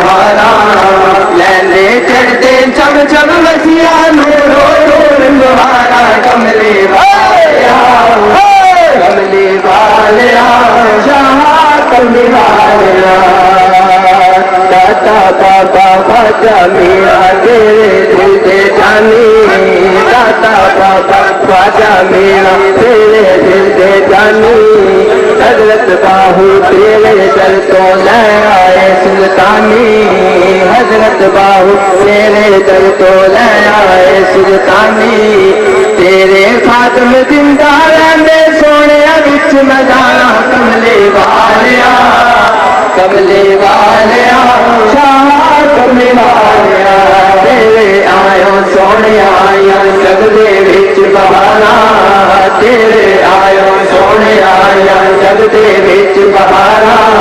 بہارا لیندے چڑھتے چم چم وسیا نورو نور بہارا کملی والیا کملی والیا شاہ کملی والیا داتا بابا خواجہ میاں تیرے دل دے جانی داتا بابا خواجہ میاں تیرے دل دے جانی حضرت باہو تیرے در تو لے آئے سلطانی حضرت باہو تیرے در تو لے آئے سلطانی تیرے خاتم زندہ رہندے سونے وچ مدانا کملی والیا کملی والیا شاہ کملی والیا تیرے آئیو سونے آئیا جگ دے وچ بہارا تیرے آئیو سونے آئیا جگ دے وچ بہارا